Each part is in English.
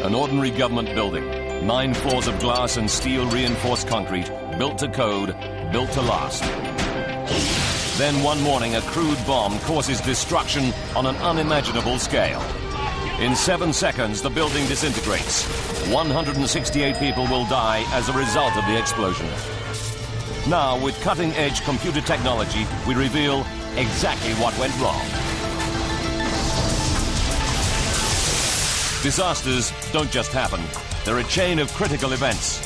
An ordinary government building, 9 floors of glass and steel reinforced concrete, built to code, built to last. Then one morning, a crude bomb causes destruction on an unimaginable scale. In 7 seconds, the building disintegrates. 168 people will die as a result of the explosion. Now, with cutting-edge computer technology, we reveal exactly what went wrong. Disasters don't just happen. They're a chain of critical events.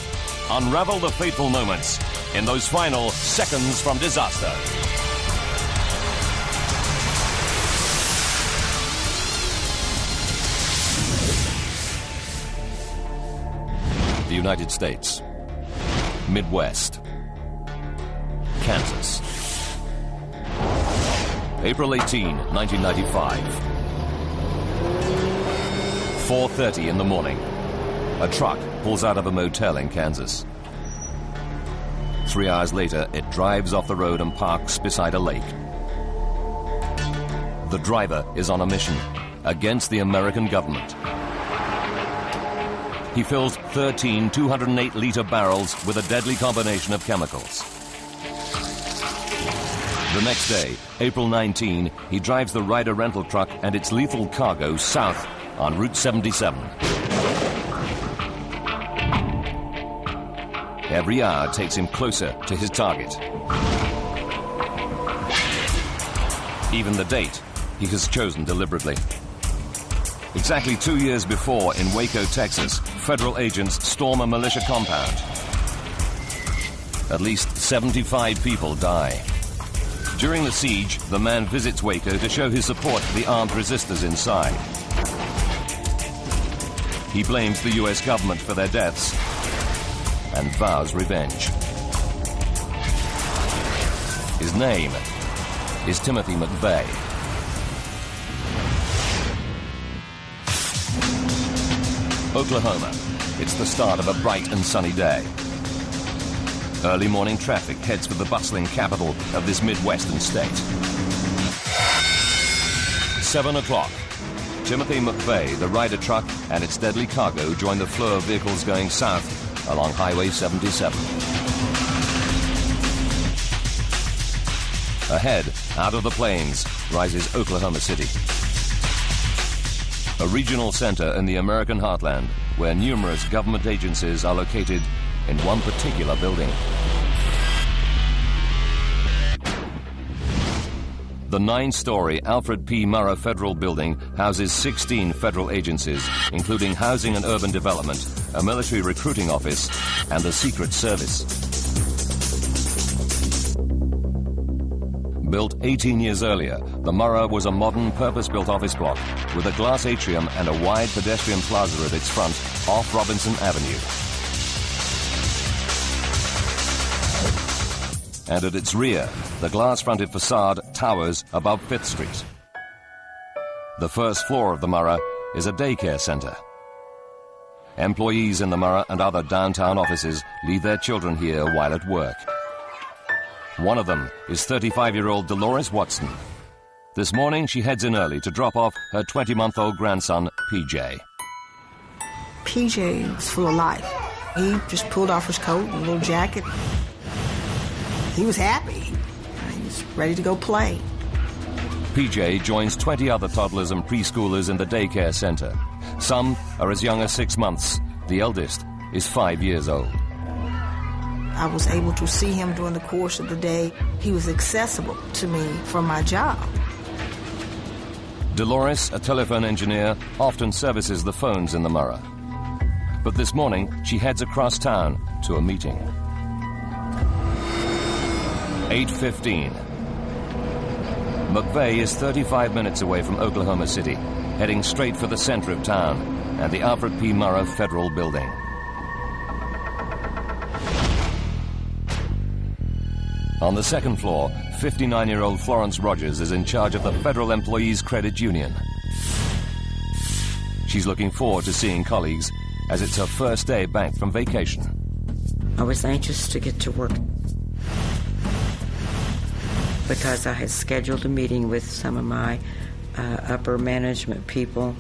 Unravel the fateful moments in those final seconds from disaster. The United States. Midwest. Kansas. April 18, 1995. 4:30 in the morning. A truck pulls out of a motel in Kansas. 3 hours later, it drives off the road and parks beside a lake. The driver is on a mission against the American government. He fills 13 208-liter barrels with a deadly combination of chemicals. The next day, April 19, he drives the Ryder rental truck and its lethal cargo south on Route 77. Every hour takes him closer to his target. Even the date he has chosen deliberately. Exactly 2 years before, in Waco, Texas, federal agents storm a militia compound. At least 75 people die. During the siege, the man visits Waco to show his support for the armed resistors inside. He blames the U.S. government for their deaths and vows revenge. His name is Timothy McVeigh. Oklahoma. It's the start of a bright and sunny day. Early morning traffic heads for the bustling capital of this Midwestern state. 7 o'clock. Timothy McVeigh, the Ryder truck, and its deadly cargo join the flow of vehicles going south along Highway 77. Ahead, out of the plains, rises Oklahoma City. A regional center in the American heartland where numerous government agencies are located in one particular building. The 9-story Alfred P. Murrah Federal Building houses 16 federal agencies, including Housing and Urban Development, a military recruiting office, and the Secret Service. Built 18 years earlier, the Murrah was a modern, purpose-built office block with a glass atrium and a wide pedestrian plaza at its front off Robinson Avenue. And at its rear, the glass-fronted facade towers above 5th Street. The first floor of the Murrah is a daycare center. Employees in the Murrah and other downtown offices leave their children here while at work. One of them is 35-year-old Dolores Watson. This morning, she heads in early to drop off her 20-month-old grandson, PJ. PJ was full of life. He just pulled off his coat and a little jacket. He was happy. He was ready to go play. PJ joins 20 other toddlers and preschoolers in the daycare center. Some are as young as 6 months. The eldest is 5 years old. I was able to see him during the course of the day. He was accessible to me from my job. Dolores, a telephone engineer, often services the phones in the Murrah. But this morning, she heads across town to a meeting. 8:15. McVeigh is 35 minutes away from Oklahoma City, heading straight for the center of town and the Alfred P. Murrah Federal Building. On the second floor, 59-year-old Florence Rogers is in charge of the Federal Employees Credit Union. She's looking forward to seeing colleagues as it's her first day back from vacation. I was anxious to get to work because I had scheduled a meeting with some of my upper management people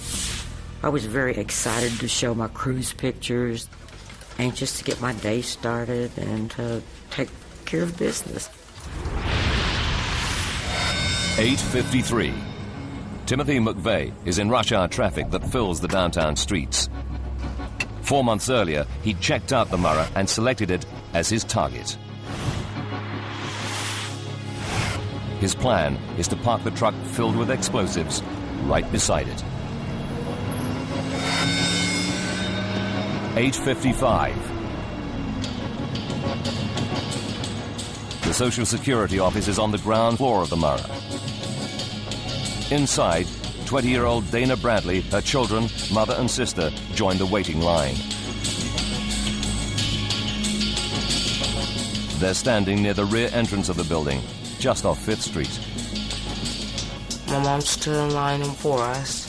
I was very excited to show my cruise pictures, anxious to get my day started and to take care of business. 8:53. Timothy McVeigh is in rush hour traffic that fills the downtown streets. 4 months earlier, he checked out the Murrah and selected it as his target. His plan is to park the truck filled with explosives right beside it. 8:55. The Social Security office is on the ground floor of the Murrah. Inside, 20-year-old Dana Bradley, her children, mother and sister join the waiting line. They're standing near the rear entrance of the building, just off 5th Street. My mom stood in line for us,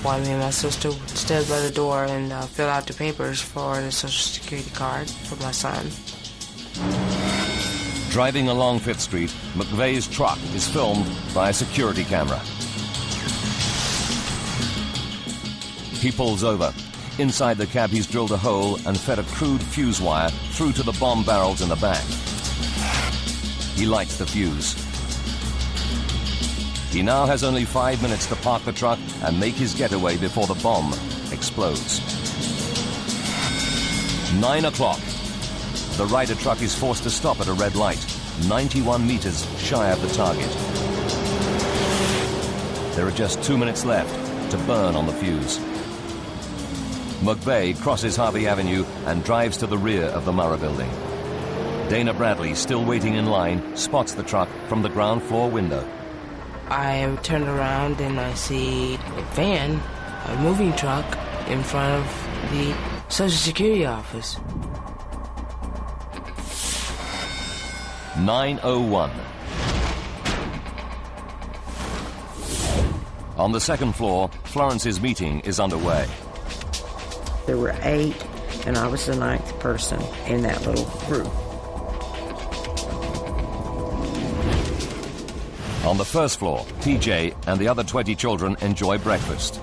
while me and my sister stood by the door and filled out the papers for the Social Security card for my son. Driving along 5th Street, McVeigh's truck is filmed by a security camera. He pulls over. Inside the cab, he's drilled a hole and fed a crude fuse wire through to the bomb barrels in the back. He lights the fuse. He now has only 5 minutes to park the truck and make his getaway before the bomb explodes. 9 o'clock. The Ryder truck is forced to stop at a red light, 91 meters shy of the target. There are just 2 minutes left to burn on the fuse. McVeigh crosses Harvey Avenue and drives to the rear of the Murrah building. Dana Bradley, still waiting in line, spots the truck from the ground floor window. I am turned around and I see a van, a moving truck, in front of the Social Security office. 9:01. On the second floor, Florence's meeting is underway. There were 8, and I was the 9th person in that little group. On the first floor, TJ and the other 20 children enjoy breakfast.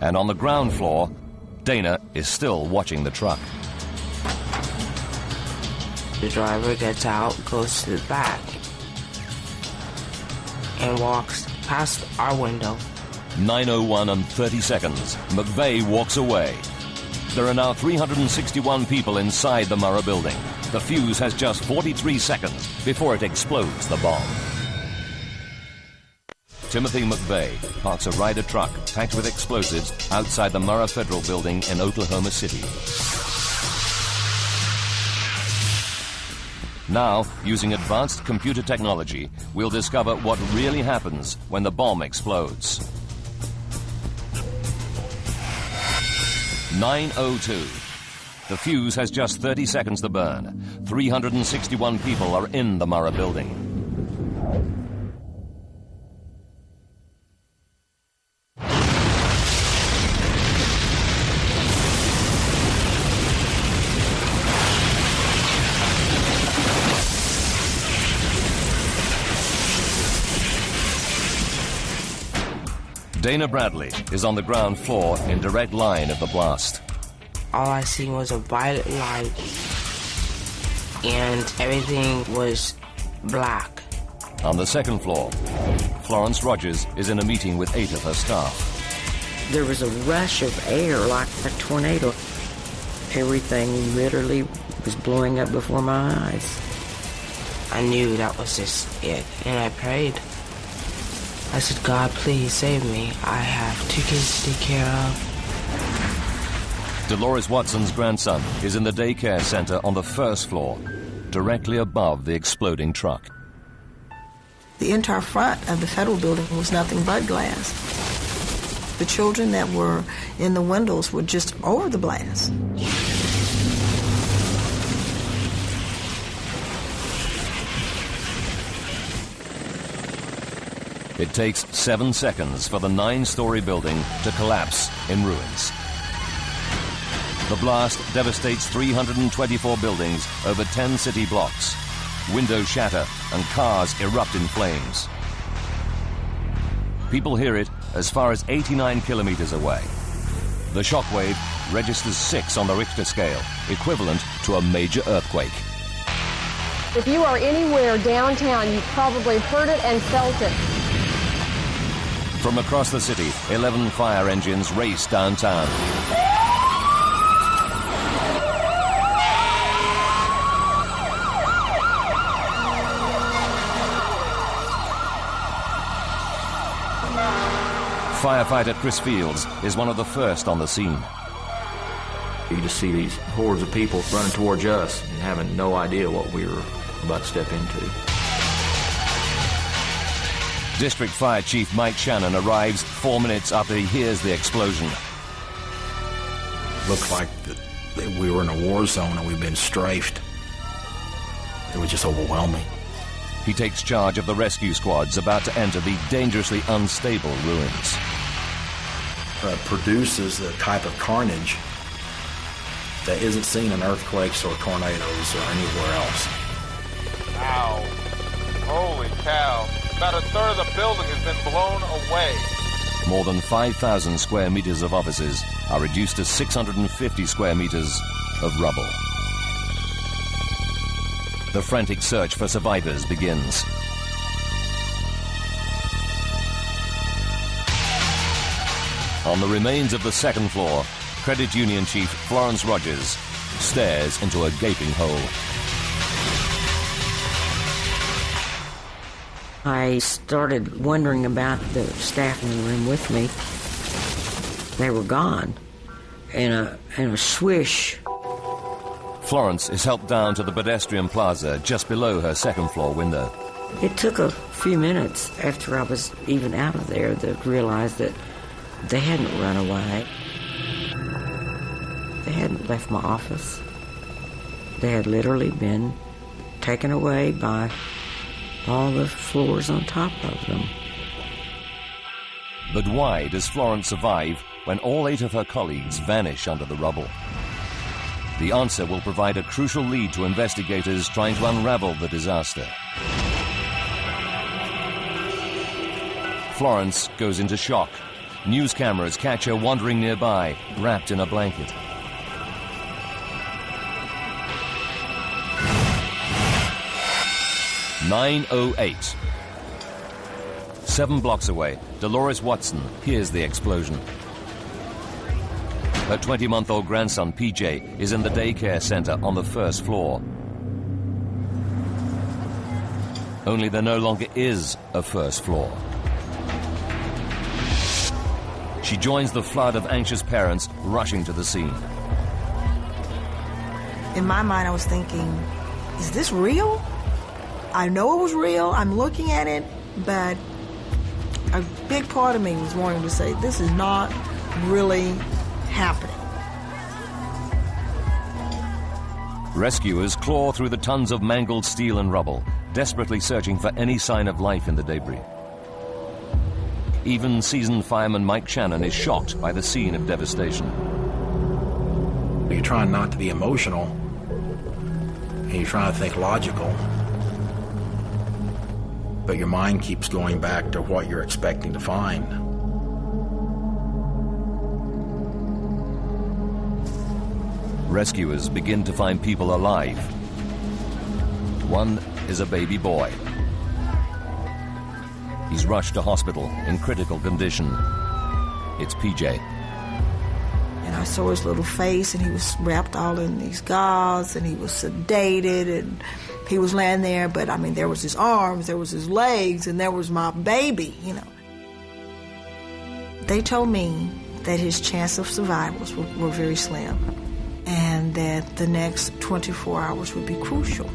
And on the ground floor, Dana is still watching the truck. The driver gets out, goes to the back, and walks past our window. 9:01 and 30 seconds. McVeigh walks away. There are now 361 people inside the Murrah building. The fuse has just 43 seconds before it explodes the bomb. Timothy McVeigh parks a Ryder truck packed with explosives outside the Murrah Federal Building in Oklahoma City. Now, using advanced computer technology, we'll discover what really happens when the bomb explodes. 9:02. The fuse has just 30 seconds to burn. 361 people are in the Murrah building. Dana Bradley is on the ground floor in direct line of the blast. All I seen was a violet light, and everything was black. On the second floor, Florence Rogers is in a meeting with 8 of her staff. There was a rush of air like a tornado. Everything literally was blowing up before my eyes. I knew that was just it, and I prayed. I said, God, please save me. I have 2 kids to take care of. Dolores Watson's grandson is in the daycare center on the first floor, directly above the exploding truck. The entire front of the federal building was nothing but glass. The children that were in the windows were just over the blast. It takes 7 seconds for the 9-story building to collapse in ruins. The blast devastates 324 buildings over 10 city blocks. Windows shatter and cars erupt in flames. People hear it as far as 89 kilometers away. The shockwave registers 6 on the Richter scale, equivalent to a major earthquake. If you are anywhere downtown, you've probably heard it and felt it. From across the city, 11 fire engines race downtown. Firefighter Chris Fields is one of the first on the scene. You just see these hordes of people running towards us and having no idea what we were about to step into. District Fire Chief Mike Shannon arrives 4 minutes after he hears the explosion. Looked like that we were in a war zone and we'd been strafed. It was just overwhelming. He takes charge of the rescue squads about to enter the dangerously unstable ruins. Produces the type of carnage that isn't seen in earthquakes or tornadoes or anywhere else. Wow. Holy cow. About a third of the building has been blown away. More than 5,000 square meters of offices are reduced to 650 square meters of rubble. The frantic search for survivors begins. On the remains of the second floor, Credit Union Chief Florence Rogers stares into a gaping hole. I started wondering about the staff in the room with me. They were gone in a swish. Florence is helped down to the pedestrian plaza just below her second floor window. It took a few minutes after I was even out of there to realize that they hadn't run away. They hadn't left my office. They had literally been taken away by all the floors on top of them. But why does Florence survive when all 8 of her colleagues vanish under the rubble? The answer will provide a crucial lead to investigators trying to unravel the disaster. Florence goes into shock. News cameras catch her wandering nearby, wrapped in a blanket. "9:08. 7 blocks away, Dolores Watson hears the explosion. Her 20-month-old grandson, PJ, is in the daycare center on the first floor. Only there no longer is a first floor. She joins the flood of anxious parents rushing to the scene. In my mind, I was thinking, is this real? I know it was real. I'm looking at it, but a big part of me was wanting to say, this is not really happening. Rescuers claw through the tons of mangled steel and rubble, desperately searching for any sign of life in the debris. Even seasoned fireman Mike Shannon is shocked by the scene of devastation. You're trying not to be emotional, and you're trying to think logical, but your mind keeps going back to what you're expecting to find. Rescuers begin to find people alive. One is a baby boy. He's rushed to hospital in critical condition. It's PJ. And I saw his little face, and he was wrapped all in these gauze, and he was sedated, and he was laying there, but I mean, there was his arms, there was his legs, and there was my baby, you know. They told me that his chance of survival were very slim, and that the next 24 hours would be crucial.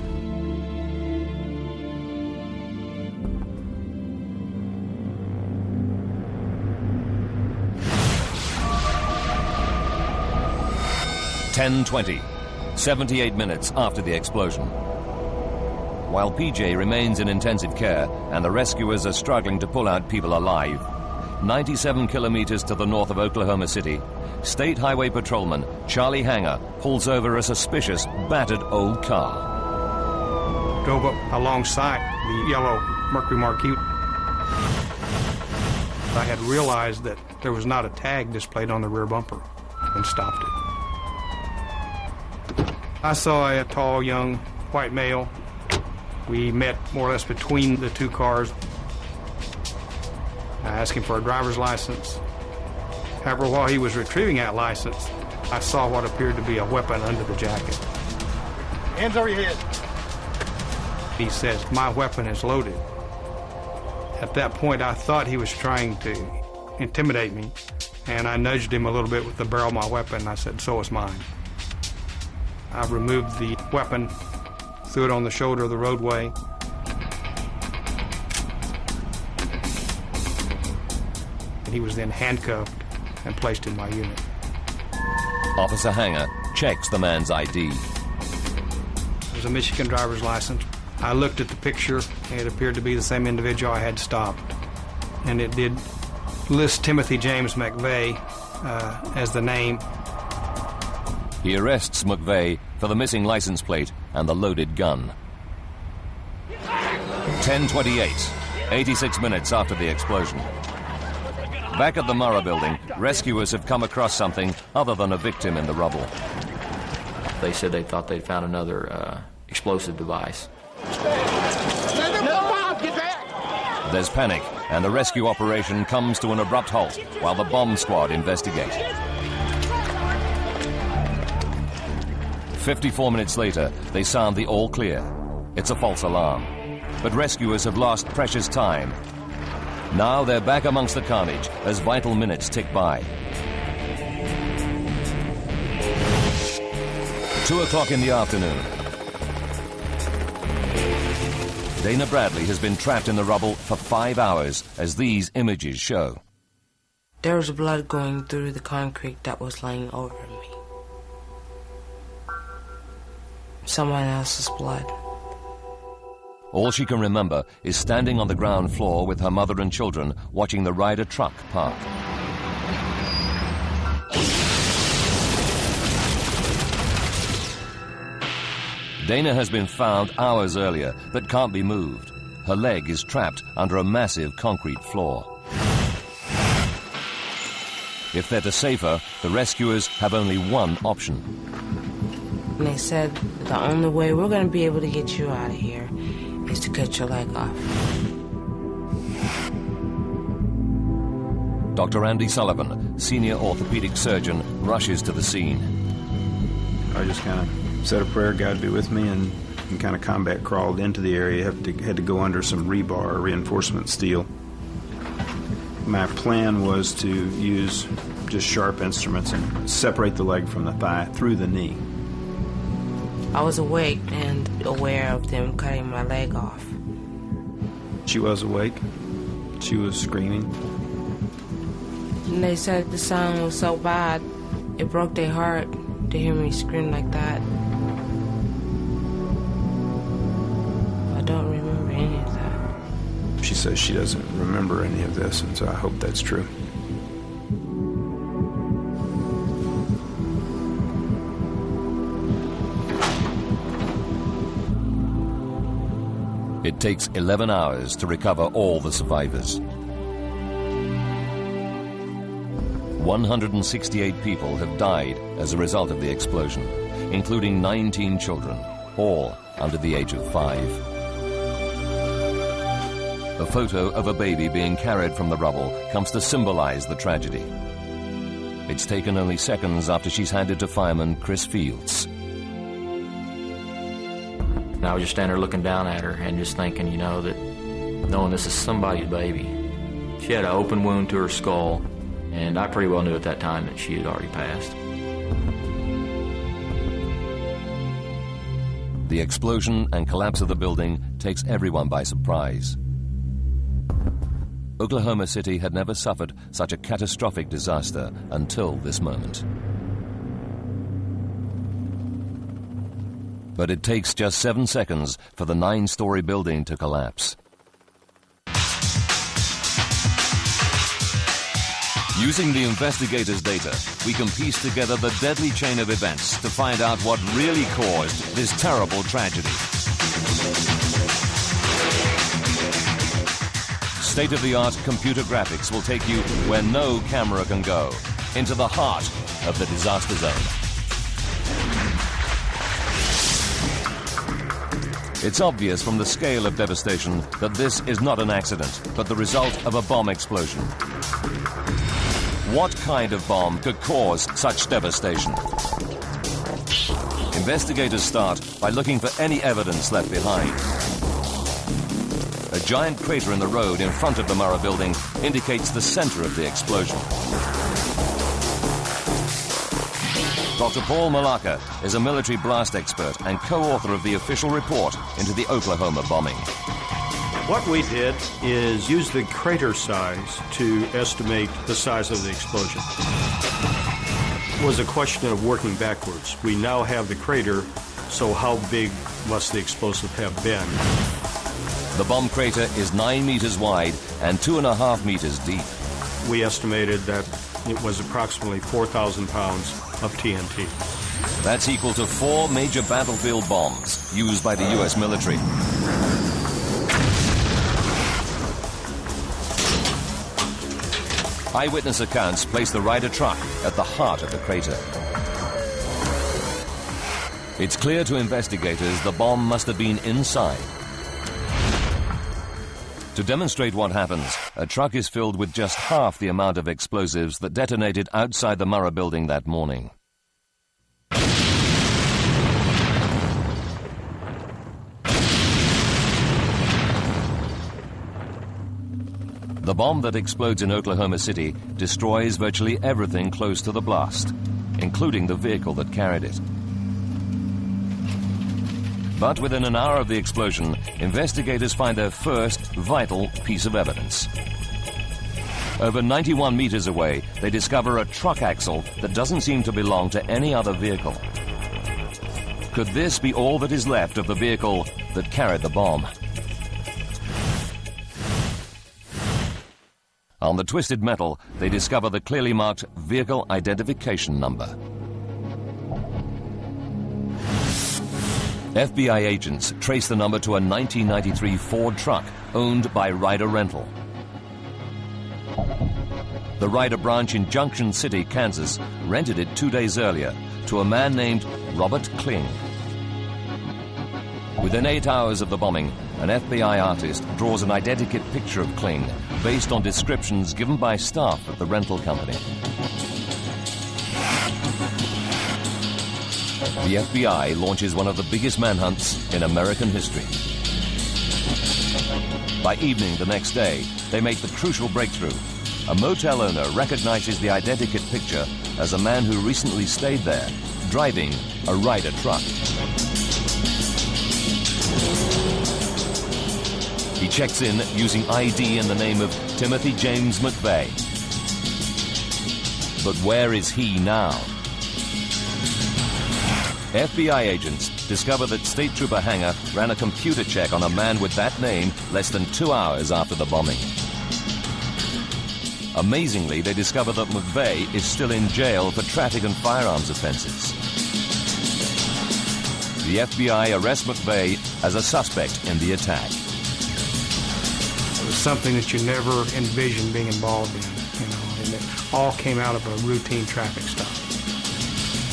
"10:20, 78 minutes after the explosion. While PJ remains in intensive care and the rescuers are struggling to pull out people alive, 97 kilometers to the north of Oklahoma City, State Highway Patrolman Charlie Hanger pulls over a suspicious, battered old car. Drove up alongside the yellow Mercury Marquis. I had realized that there was not a tag displayed on the rear bumper and stopped it. I saw a tall, young white male. We met more or less between the two cars. I asked him for a driver's license. However, while he was retrieving that license, I saw what appeared to be a weapon under the jacket. Hands over your head. He says, "My weapon is loaded." At that point, I thought he was trying to intimidate me, and I nudged him a little bit with the barrel of my weapon. I said, "So is mine." I removed the weapon, threw it on the shoulder of the roadway. And he was then handcuffed and placed in my unit. Officer Hanger checks the man's ID. It was a Michigan driver's license. I looked at the picture, and it appeared to be the same individual I had stopped. And it did list Timothy James McVeigh as the name. He arrests McVeigh for the missing license plate and the loaded gun. 10:28, 86 minutes after the explosion. Back at the Murrah building, rescuers have come across something other than a victim in the rubble. They said they thought they'd found another explosive device. There's panic, and the rescue operation comes to an abrupt halt while the bomb squad investigate. 54 minutes later, they sound the all clear. It's a false alarm. But rescuers have lost precious time. Now they're back amongst the carnage as vital minutes tick by. 2 o'clock in the afternoon. Dana Bradley has been trapped in the rubble for 5 hours, as these images show. There was blood going through the concrete that was laying over me. Someone else's blood. All she can remember is standing on the ground floor with her mother and children watching the Ryder truck park. Dana has been found hours earlier but can't be moved. Her leg is trapped under a massive concrete floor. If they're to save her, the rescuers have only one option. And they said, the only way we're going to be able to get you out of here is to cut your leg off. Dr. Andy Sullivan, senior orthopedic surgeon, rushes to the scene. I just kind of said a prayer, God be with me, and kind of combat crawled into the area. Had to go under some rebar, reinforcement steel. My plan was to use just sharp instruments and separate the leg from the thigh through the knee. I was awake and aware of them cutting my leg off. She was awake. She was screaming. And they said the sound was so bad, it broke their heart to hear me scream like that. I don't remember any of that. She says she doesn't remember any of this, and so I hope that's true. It takes 11 hours to recover all the survivors. 168 people have died as a result of the explosion, including 19 children, all under the age of 5. A photo of a baby being carried from the rubble comes to symbolize the tragedy. It's taken only seconds after she's handed to fireman Chris Fields. And I was just standing there looking down at her and just thinking, that knowing this is somebody's baby. She had an open wound to her skull, and I pretty well knew at that time that she had already passed. The explosion and collapse of the building takes everyone by surprise. Oklahoma City had never suffered such a catastrophic disaster until this moment. But it takes just 7 seconds for the 9-story building to collapse. Using the investigators' data, we can piece together the deadly chain of events to find out what really caused this terrible tragedy. State-of-the-art computer graphics will take you where no camera can go, into the heart of the disaster zone. It's obvious from the scale of devastation that this is not an accident, but the result of a bomb explosion. What kind of bomb could cause such devastation? Investigators start by looking for any evidence left behind. A giant crater in the road in front of the Murrah building indicates the center of the explosion. Dr. Paul Malacca is a military blast expert and co-author of the official report into the Oklahoma bombing. What we did is use the crater size to estimate the size of the explosion. It was a question of working backwards. We now have the crater, so how big must the explosive have been? The bomb crater is 9 meters wide and 2.5 meters deep. We estimated that it was approximately 4,000 pounds of TNT. That's equal to 4 major battlefield bombs used by the U.S. military. Eyewitness accounts place the Ryder truck at the heart of the crater. It's clear to investigators the bomb must have been inside. To demonstrate what happens, a truck is filled with just half the amount of explosives that detonated outside the Murrah building that morning. The bomb that explodes in Oklahoma City destroys virtually everything close to the blast, including the vehicle that carried it. But within an hour of the explosion, investigators find their first vital piece of evidence. Over 91 meters away, they discover a truck axle that doesn't seem to belong to any other vehicle. Could this be all that is left of the vehicle that carried the bomb? On the twisted metal, they discover the clearly marked vehicle identification number. FBI agents trace the number to a 1993 Ford truck owned by Ryder Rental. The Ryder branch in Junction City, Kansas, rented it 2 days earlier to a man named Robert Kling. Within 8 hours of the bombing, an FBI artist draws an identikit picture of Kling based on descriptions given by staff at the rental company. The FBI launches one of the biggest manhunts in American history. By evening the next day, they make the crucial breakthrough. A motel owner recognizes the identikit picture as a man who recently stayed there, driving a Ryder truck. He checks in using ID in the name of Timothy James McVeigh. But where is he now? FBI agents discover that State Trooper Hanger ran a computer check on a man with that name less than 2 hours after the bombing. Amazingly, they discover that McVeigh is still in jail for traffic and firearms offenses. The FBI arrests McVeigh as a suspect in the attack. It was something that you never envisioned being involved in, and it all came out of a routine traffic stop.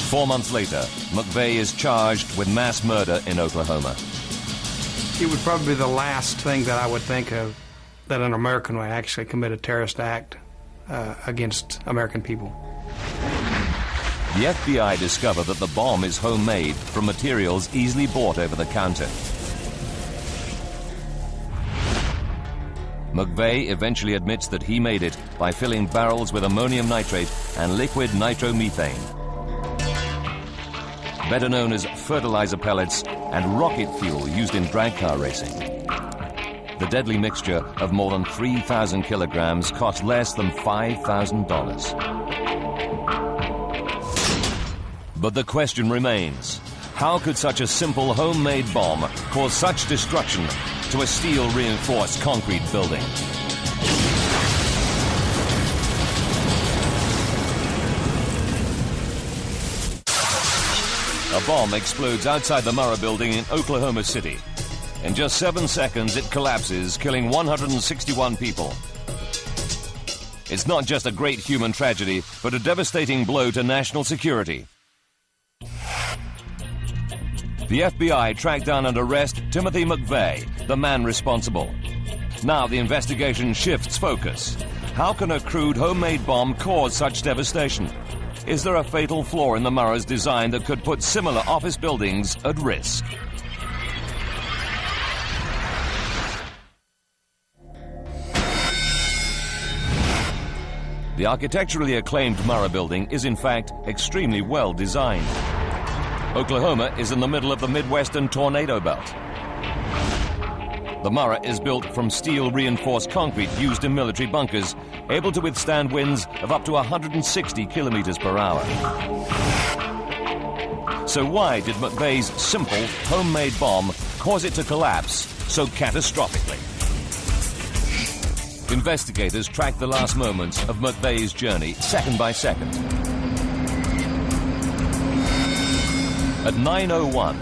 4 months later, McVeigh is charged with mass murder in Oklahoma. It would probably be the last thing that I would think of that an American would actually commit a terrorist act against American people. The FBI discover that the bomb is homemade from materials easily bought over the counter. McVeigh eventually admits that he made it by filling barrels with ammonium nitrate and liquid nitromethane, better known as fertilizer pellets and rocket fuel used in drag car racing. The deadly mixture of more than 3,000 kilograms cost less than $5,000. But the question remains, how could such a simple homemade bomb cause such destruction to a steel-reinforced concrete building? A bomb explodes outside the Murrah building in Oklahoma City. In just 7 seconds, it collapses, killing 161 people. It's not just a great human tragedy, but a devastating blow to national security. The FBI tracked down and arrest Timothy McVeigh, the man responsible. Now the investigation shifts focus. How can a crude homemade bomb cause such devastation? Is there a fatal flaw in the Murrah's design that could put similar office buildings at risk? The architecturally acclaimed Murrah building is in fact extremely well designed. Oklahoma is in the middle of the Midwestern tornado belt. The Murrah is built from steel reinforced concrete used in military bunkers, able to withstand winds of up to 160 kilometers per hour. So why did McVeigh's simple, homemade bomb cause it to collapse so catastrophically? Investigators tracked the last moments of McVeigh's journey second by second. At 9:01,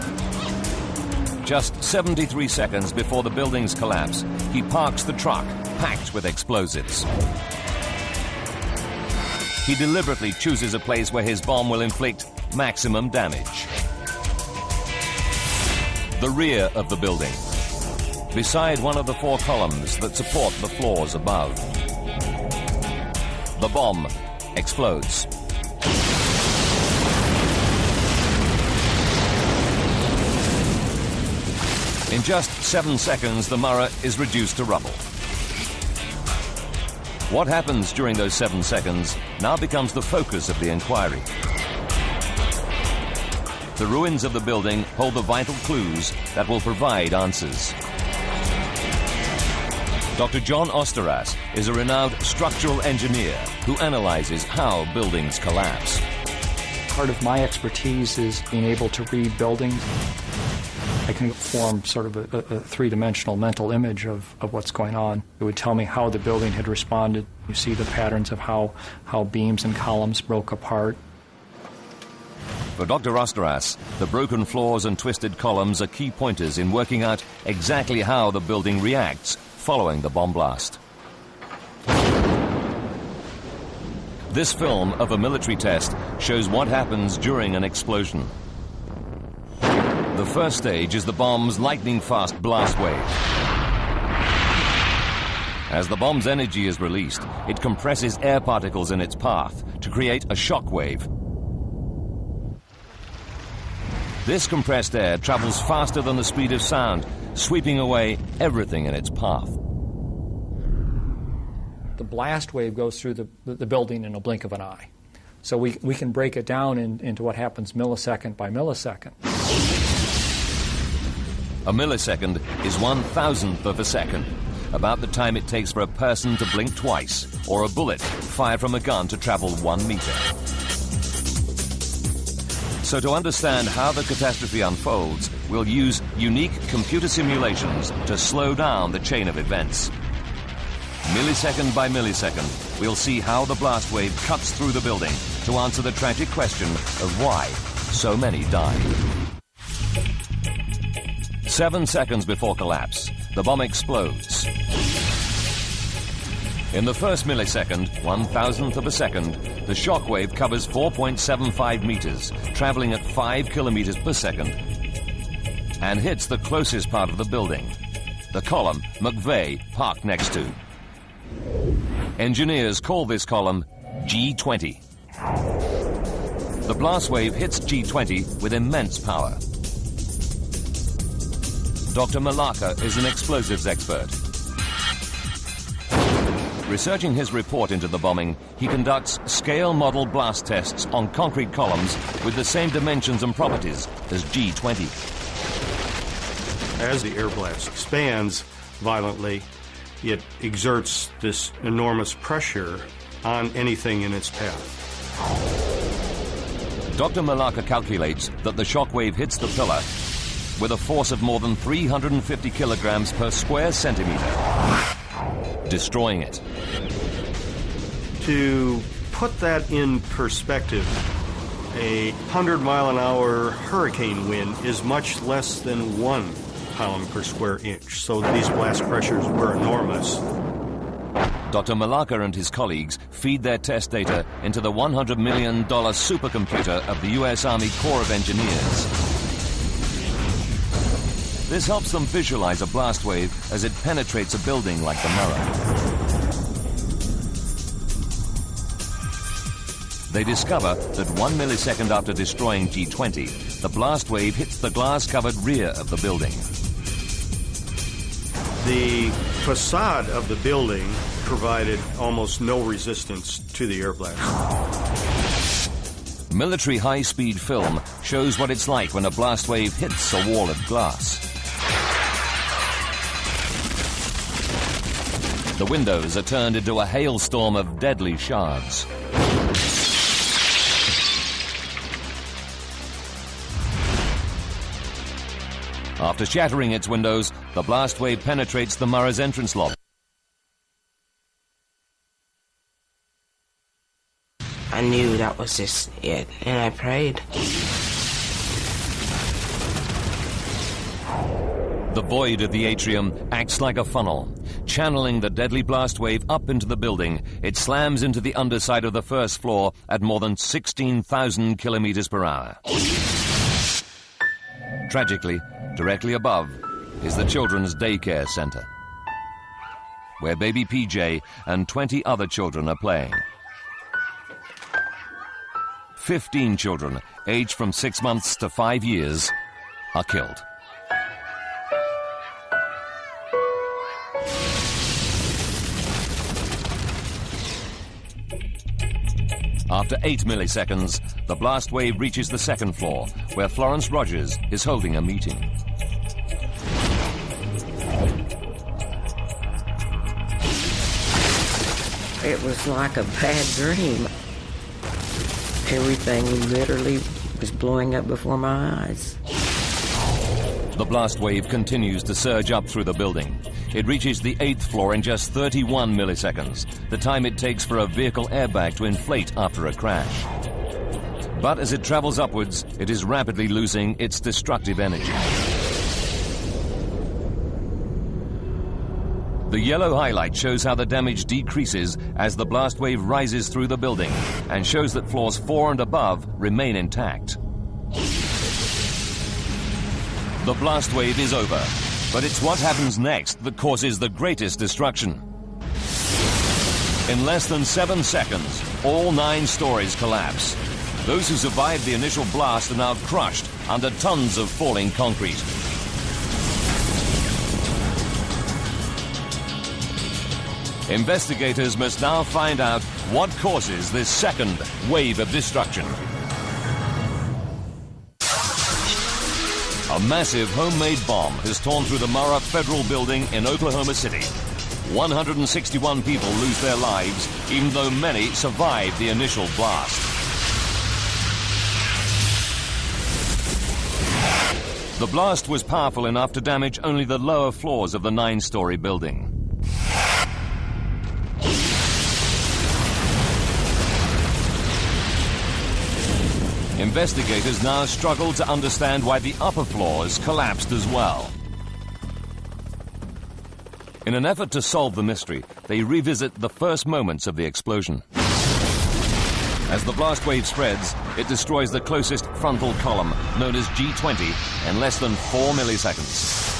just 73 seconds before the building's collapse, he parks the truck packed with explosives. He deliberately chooses a place where his bomb will inflict maximum damage. The rear of the building, beside one of the 4 columns that support the floors above. The bomb explodes. In just 7 seconds, the Murrah is reduced to rubble. What happens during those 7 seconds now becomes the focus of the inquiry. The ruins of the building hold the vital clues that will provide answers. Dr. John Osteras is a renowned structural engineer who analyzes how buildings collapse. Part of my expertise is being able to read buildings. I can form sort of a three-dimensional mental image of what's going on. It would tell me how the building had responded. You see the patterns of how beams and columns broke apart. For Dr. Osteras, the broken floors and twisted columns are key pointers in working out exactly how the building reacts following the bomb blast. This film of a military test shows what happens during an explosion. The first stage is the bomb's lightning-fast blast wave. As the bomb's energy is released, it compresses air particles in its path to create a shock wave. This compressed air travels faster than the speed of sound, sweeping away everything in its path. The blast wave goes through the building in a blink of an eye. So we can break it down into what happens millisecond by millisecond. A millisecond is 1,000th of a second, about the time it takes for a person to blink twice, or a bullet fired from a gun to travel 1 meter. So to understand how the catastrophe unfolds, we'll use unique computer simulations to slow down the chain of events. Millisecond by millisecond, we'll see how the blast wave cuts through the building to answer the tragic question of why so many died. 7 seconds before collapse, the bomb explodes. In the first millisecond, 1,000th of a second, the shock wave covers 4.75 meters, traveling at 5 kilometers per second, and hits the closest part of the building, the column McVeigh parked next to. Engineers call this column G20. The blast wave hits G20 with immense power. Dr. Malaka is an explosives expert. Researching his report into the bombing, he conducts scale model blast tests on concrete columns with the same dimensions and properties as G20. As the air blast expands violently, it exerts this enormous pressure on anything in its path. Dr. Malaka calculates that the shock wave hits the pillar with a force of more than 350 kilograms per square centimeter, destroying it. To put that in perspective, a 100-mile-an-hour hurricane wind is much less than 1 pound per square inch. So these blast pressures were enormous. Dr. Malacca and his colleagues feed their test data into the $100 million supercomputer of the U.S. Army Corps of Engineers. This helps them visualize a blast wave as it penetrates a building like the Murrah. They discover that 1 millisecond after destroying G20, the blast wave hits the glass-covered rear of the building. The facade of the building provided almost no resistance to the air blast. Military high-speed film shows what it's like when a blast wave hits a wall of glass. The windows are turned into a hailstorm of deadly shards. After shattering its windows, the blast wave penetrates the Murrah's entrance lobby. I knew that was just it, and I prayed. The void of the atrium acts like a funnel. Channeling the deadly blast wave up into the building, it slams into the underside of the first floor at more than 16,000 kilometers per hour. Tragically, directly above is the Children's Daycare Center, where baby PJ and 20 other children are playing. 15 children, aged from 6 months to 5 years, are killed. After 8 milliseconds, the blast wave reaches the second floor, where Florence Rogers is holding a meeting. It was like a bad dream. Everything literally was blowing up before my eyes. The blast wave continues to surge up through the building. It reaches the 8th floor in just 31 milliseconds, the time it takes for a vehicle airbag to inflate after a crash. But as it travels upwards, it is rapidly losing its destructive energy. The yellow highlight shows how the damage decreases as the blast wave rises through the building and shows that floors 4 and above remain intact. The blast wave is over, but it's what happens next that causes the greatest destruction. In less than 7 seconds, all 9 stories collapse. Those who survived the initial blast are now crushed under tons of falling concrete. Investigators must now find out what causes this second wave of destruction. A massive homemade bomb has torn through the Murrah Federal Building in Oklahoma City. 161 people lose their lives, even though many survived the initial blast. The blast was powerful enough to damage only the lower floors of the 9-story building. Investigators now struggle to understand why the upper floors collapsed as well. In an effort to solve the mystery, they revisit the first moments of the explosion. As the blast wave spreads, it destroys the closest frontal column, known as G20, in less than 4 milliseconds.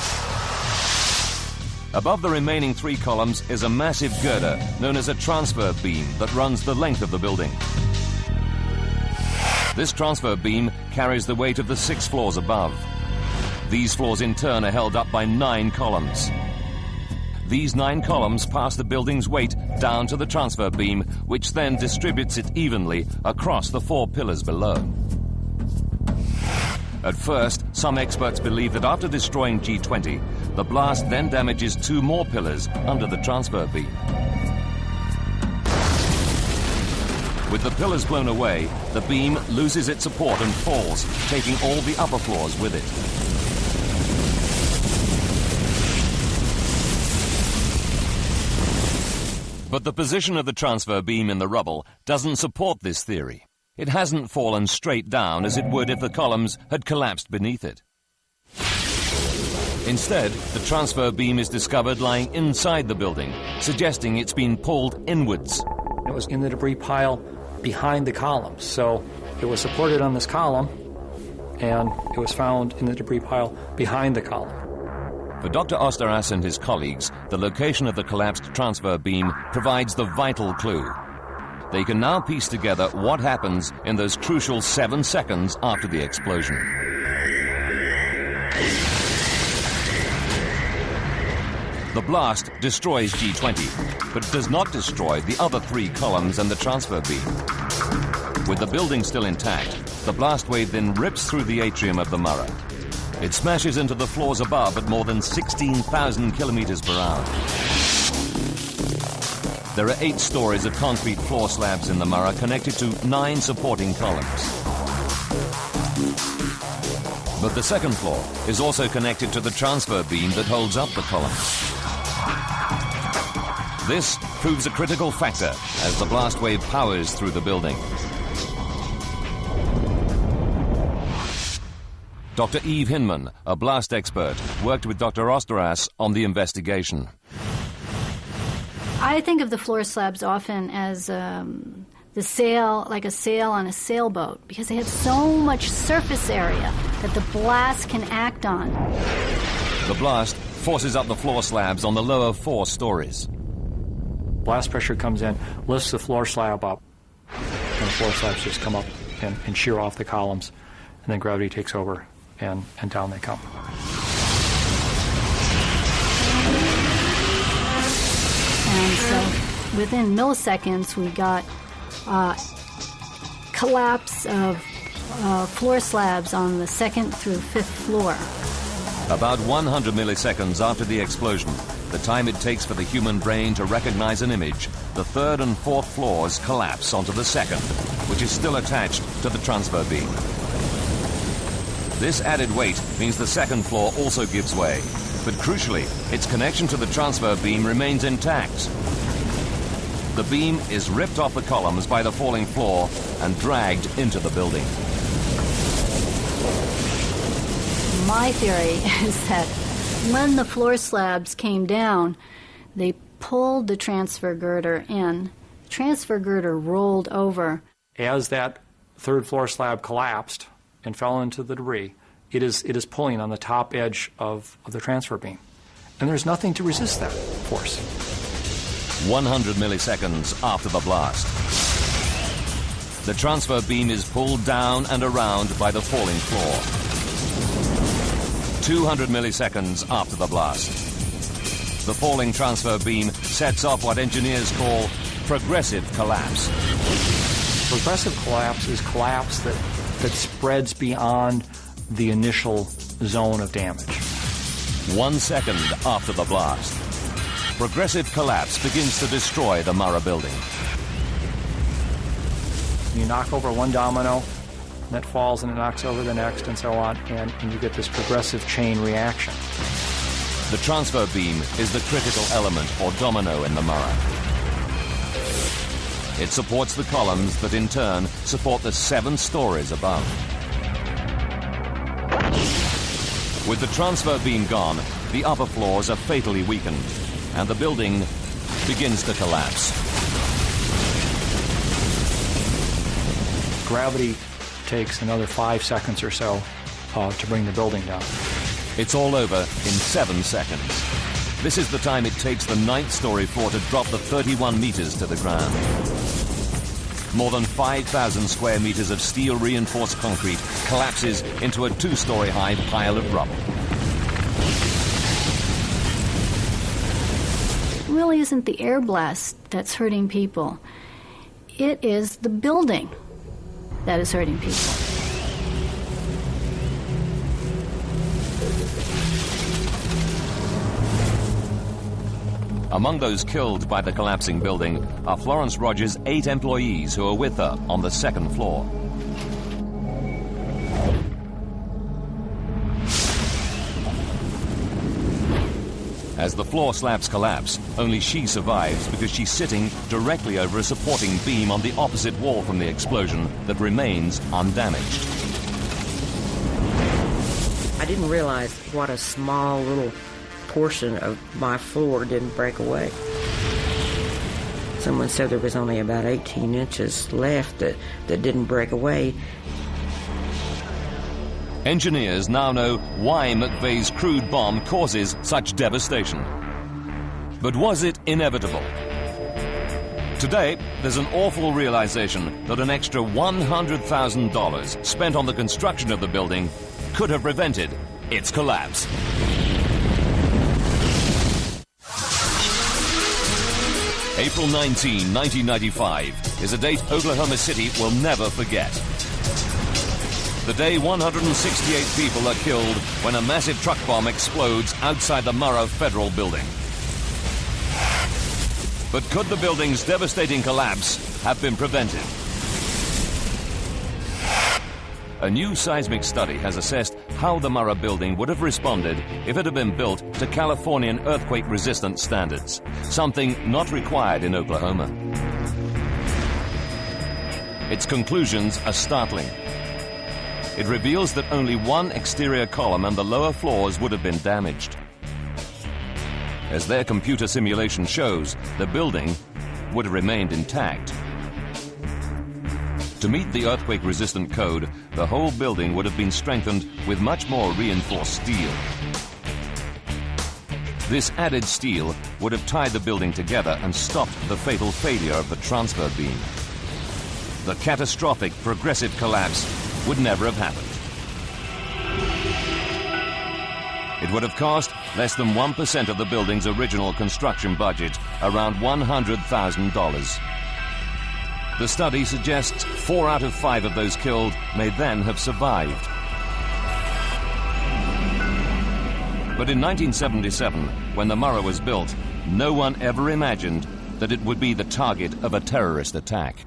Above the remaining 3 columns is a massive girder, known as a transfer beam, that runs the length of the building. This transfer beam carries the weight of the 6 floors above. These floors in turn are held up by 9 columns. These 9 columns pass the building's weight down to the transfer beam, which then distributes it evenly across the 4 pillars below. At first, some experts believe that after destroying G20, the blast then damages 2 more pillars under the transfer beam. With the pillars blown away, the beam loses its support and falls, taking all the upper floors with it. But the position of the transfer beam in the rubble doesn't support this theory. It hasn't fallen straight down as it would if the columns had collapsed beneath it. Instead, the transfer beam is discovered lying inside the building, suggesting it's been pulled inwards. It was in the debris pile behind the columns, so it was supported on this column, and it was found in the debris pile behind the column. For Dr. Osteras and his colleagues, the location of the collapsed transfer beam provides the vital clue. They can now piece together what happens in those crucial 7 seconds after the explosion. The blast destroys G20, but does not destroy the other 3 columns and the transfer beam. With the building still intact, the blast wave then rips through the atrium of the Murrah. It smashes into the floors above at more than 16,000 kilometers per hour. There are 8 stories of concrete floor slabs in the Murrah connected to 9 supporting columns. But the second floor is also connected to the transfer beam that holds up the columns. This proves a critical factor as the blast wave powers through the building. Dr. Eve Hinman, a blast expert, worked with Dr. Osteras on the investigation. I think of the floor slabs often as the sail, like a sail on a sailboat, because they have so much surface area that the blast can act on. The blast forces up the floor slabs on the lower 4 stories. Blast pressure comes in, lifts the floor slab up, and the floor slabs just come up and shear off the columns, and then gravity takes over, and down they come. And so within milliseconds, we got collapse of floor slabs on the 2nd through 5th floor. About 100 milliseconds after the explosion, the time it takes for the human brain to recognize an image, the 3rd and 4th floors collapse onto the 2nd, which is still attached to the transfer beam. This added weight means the 2nd floor also gives way, but crucially, its connection to the transfer beam remains intact. The beam is ripped off the columns by the falling floor and dragged into the building. My theory is that when the floor slabs came down, they pulled the transfer girder in. The transfer girder rolled over. As that 3rd floor slab collapsed and fell into the debris, it is pulling on the top edge of the transfer beam. And there's nothing to resist that force. 100 milliseconds after the blast. The transfer beam is pulled down and around by the falling floor. 200 milliseconds after the blast. The falling transfer beam sets off what engineers call progressive collapse. Progressive collapse is collapse that spreads beyond the initial zone of damage. 1 second after the blast, progressive collapse begins to destroy the Murrah building. You knock over one domino, that falls and it knocks over the next and so on, and you get this progressive chain reaction. The transfer beam is the critical element or domino in the Murrah. It supports the columns that in turn support the 7 stories above. With the transfer beam gone, the upper floors are fatally weakened, and the building begins to collapse. Gravity takes another 5 seconds or so to bring the building down. It's all over in 7 seconds. This is the time it takes the 9th story floor to drop the 31 meters to the ground. More than 5,000 square meters of steel reinforced concrete collapses into a 2-story high pile of rubble. It really isn't the air blast that's hurting people. It is the building that is hurting people. Among those killed by the collapsing building are Florence Rogers' 8 employees who are with her on the 2nd floor. As the floor slabs collapse, only she survives because she's sitting directly over a supporting beam on the opposite wall from the explosion that remains undamaged. I I didn't realize what a small little portion of my floor didn't break away. Someone said there was only about 18 inches left that didn't break away. Engineers now know why McVeigh's crude bomb causes such devastation. But was it inevitable? Today, there's an awful realization that an extra $100,000 spent on the construction of the building could have prevented its collapse. April 19, 1995 is a date Oklahoma City will never forget. The day 168 people are killed when a massive truck bomb explodes outside the Murrah Federal Building. But could the building's devastating collapse have been prevented? A new seismic study has assessed how the Murrah building would have responded if it had been built to Californian earthquake-resistant standards, something not required in Oklahoma. Its conclusions are startling. It reveals that only one exterior column and the lower floors would have been damaged. As their computer simulation shows, the building would have remained intact. To meet the earthquake-resistant code, the whole building would have been strengthened with much more reinforced steel. This added steel would have tied the building together and stopped the fatal failure of the transfer beam. The catastrophic progressive collapse would never have happened. It would have cost less than 1% of the building's original construction budget, around $100,000. The study suggests 4 out of 5 of those killed may then have survived. But in 1977, when the Murrah was built, no one ever imagined that it would be the target of a terrorist attack.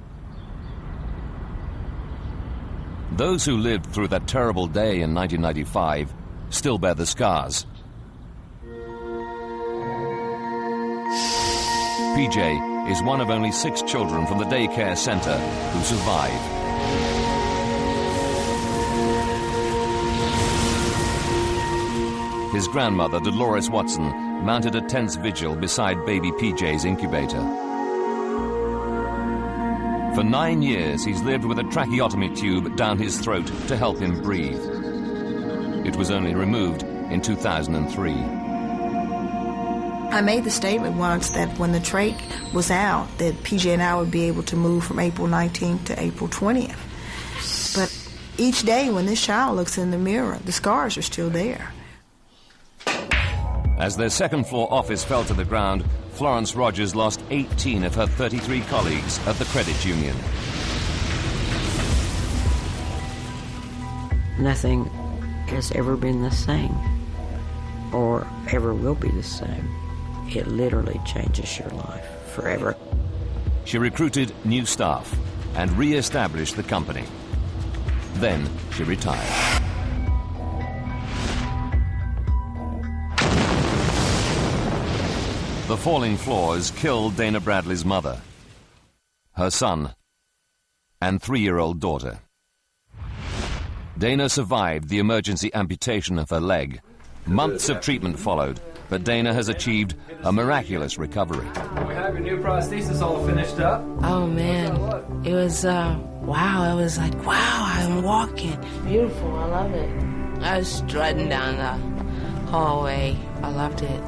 Those who lived through that terrible day in 1995 still bear the scars. PJ is one of only 6 children from the daycare center who survived. His grandmother, Dolores Watson, mounted a tense vigil beside baby PJ's incubator. For 9 years, he's lived with a tracheotomy tube down his throat to help him breathe. It was only removed in 2003. I made the statement once that when the trach was out, that PJ and I would be able to move from April 19th to April 20th. But each day when this child looks in the mirror, the scars are still there. As their second-floor office fell to the ground, Florence Rogers lost 18 of her 33 colleagues at the credit union. Nothing has ever been the same, or ever will be the same. It literally changes your life forever. She recruited new staff and re-established the company. Then she retired. The falling floors killed Dana Bradley's mother, her son, and 3-year-old daughter. Dana survived the emergency amputation of her leg. Months of treatment followed, but Dana has achieved a miraculous recovery. We have your new prosthesis all finished up. Oh, man. It was, wow. I was like, wow, I'm walking. Beautiful. I love it. I was strutting down the hallway. I loved it.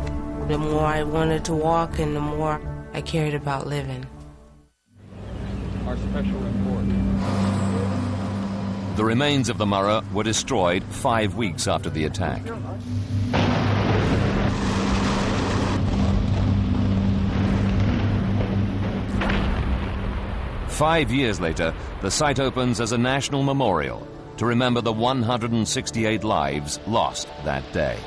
The more I wanted to walk and the more I cared about living. Our special report. The remains of the Murrah were destroyed 5 weeks after the attack. Five years later, the site opens as a national memorial to remember the 168 lives lost that day.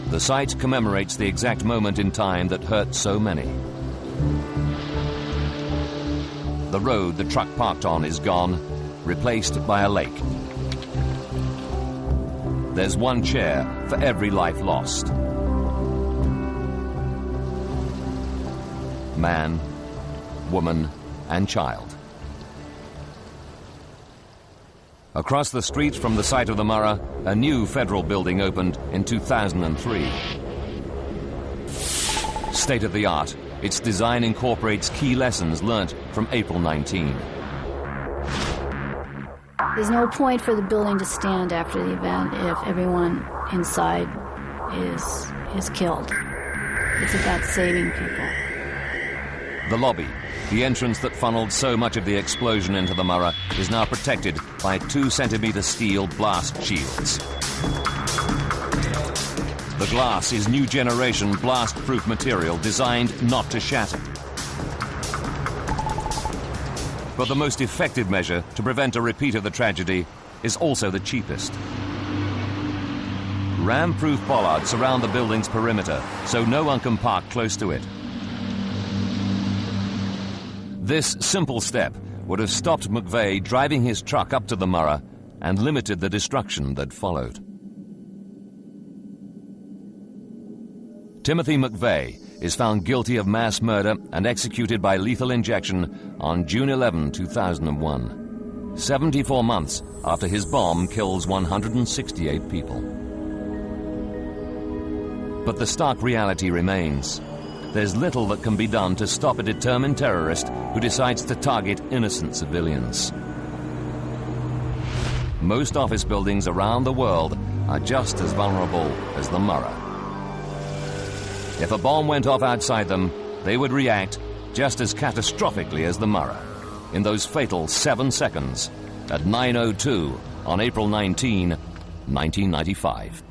The site commemorates the exact moment in time that hurt so many. The road the truck parked on is gone, replaced by a lake. There's one chair for every life lost. Man, woman, and child. Across the street from the site of the Murrah, a new federal building opened in 2003. State-of-the-art, its design incorporates key lessons learnt from April 19. There's no point for the building to stand after the event if everyone inside is killed. It's about saving people. The lobby, the entrance that funneled so much of the explosion into the Murrah, is now protected by 2-centimeter steel blast shields. The glass is new generation blast-proof material designed not to shatter. But the most effective measure to prevent a repeat of the tragedy is also the cheapest. Ram-proof bollards surround the building's perimeter, so no one can park close to it. This simple step would have stopped McVeigh driving his truck up to the Murrah and limited the destruction that followed. Timothy McVeigh is found guilty of mass murder and executed by lethal injection on June 11, 2001, 74 months after his bomb kills 168 people. But the stark reality remains. There's little that can be done to stop a determined terrorist who decides to target innocent civilians. Most office buildings around the world are just as vulnerable as the Murrah. If a bomb went off outside them, they would react just as catastrophically as the Murrah in those fatal 7 seconds at 9:02 on April 19, 1995.